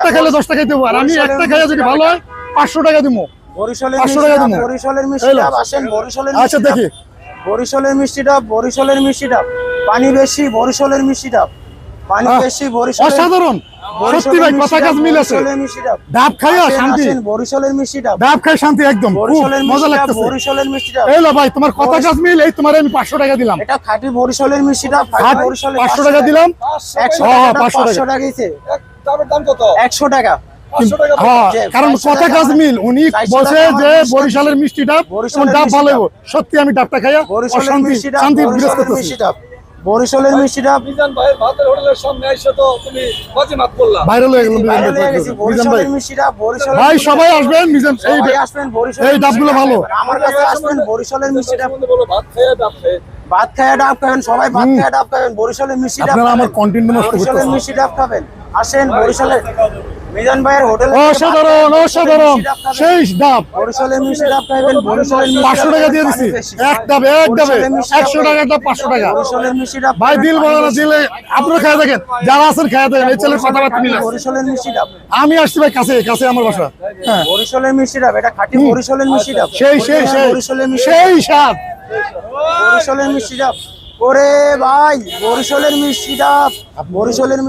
একটা খেলে 10 টাকায় দেবো, আর আমি একটা খেলে যদি ভালো হয় 500 টাকা দিব। বরিশালের 500 টাকা দিব। বরিশালের মিষ্টি ডাব আসেন, বরিশালের আচ্ছা মিষ্টি ডাব। দেখি, বরিশালের মিষ্টি ডাব, বরিশালের মিষ্টি ডাব, পানি বেশি বরিশালের মিষ্টি ডাব, পানি বেশি বরিশালের। অসাধারণ সত্যি ভাই, কথা কাজ মিল আছে। বরিশালের মিষ্টি ডাব, ডাব খাইয়া শান্তি, আসেন বরিশালের মিষ্টি ডাব, ডাব খাই শান্তি একদম, খুব বরিশালের মজা মিষ্টি ডাব, লাগতেছে। বরিশালের মিষ্টি ডাব। এই লো ভাই, তোমার কথা কাজ মিল, এই তোমার আমি 500 টাকা দিলাম। এটা খাঁটি বরিশালের মিষ্টি ডাব, খাঁটি বরিশালের 500 টাকা দিলাম। 100 হ্যাঁ, টাকা, 500 500 টাকা। টাকা দিয়েছে। ডাবের দাম কত? 100 টাকা। হ্যাঁ, যে কারণ 500 কথা টাকা কাজ মিল, উনি 400 বলছে টাকা যে আমার মিষ্টি বরিশালের মিষ্টি ডাব, বরিশালের ডাব মিষ্টি ভালো ডাব। হইবো। সত্যি আমি ডাবটা খাইয়া বরিশালের শান্তি মিষ্টি ডাব, শান্তি বিরাজ বরিশালের করতেছি। মিষ্টি ডাব, বরিশালের মিষ্টি ডাব। মিজান ভাইয়ের ভাতের হোটেলের সামনে এসে তো তুমি বাজিমাত করলা। ভাইরাল হয়ে গেল বাইরে হয়ে গেছি, মিজান ভাই। বরিশালের মিষ্টি ডাব, বরিশালের ভাই মিষ্টি সবাই ডাব। আসবেন, মিজান এই সবাই আসবেন বরিশালের এই ডাবগুলো মিষ্টি ভালো। ডাব। আমার কাছে আসবেন বরিশালের মিষ্টি ডাব। বলো ভাত খেয়ে ডাব খেয়ে। ভাত খায় ডাব খাবেন, সবাই ভাত খায় ডাব খাবেন, বরিশালের মিষ্টি ডাব আপনারা আমার খাবেন। কন্টেন্ট নষ্ট বরিশালের করতেছেন। মিষ্টি ডাব খাবেন, আসেন বরিশালের মিজান ভাইয়ের হোটেলে। অসাধারণ অসাধারণ সেই ডাব। বরিশালের মিষ্টি ডাব খাবেন, বরিশালের মিষ্টি 500 টাকা দিয়ে দিছি, এক ডাবে 100 টাকা ডাব, 500 টাকা। বরিশালের মিষ্টি ডাব ভাই দিল বড় না দিলে আপনারা খেয়ে দেখেন, যারা আছেন খেয়ে দেখেন, এই ছেলের কথাবার্তা মিল আছে। বরিশালের মিষ্টি ডাব, আমি আসছি ভাই, কাছে কাছে আমার বাসা। হ্যাঁ, বরিশালের মিষ্টি ডাব, এটা খাঁটি বরিশালের মিষ্টি ডাব। সেই সেই সেই বরিশালের মিষ্টি সেই স্বাদ। বরিশালের মিষ্টি ডাব। ওরে ভাই, বরিশালের মিষ্টি ডাব, বরিশালের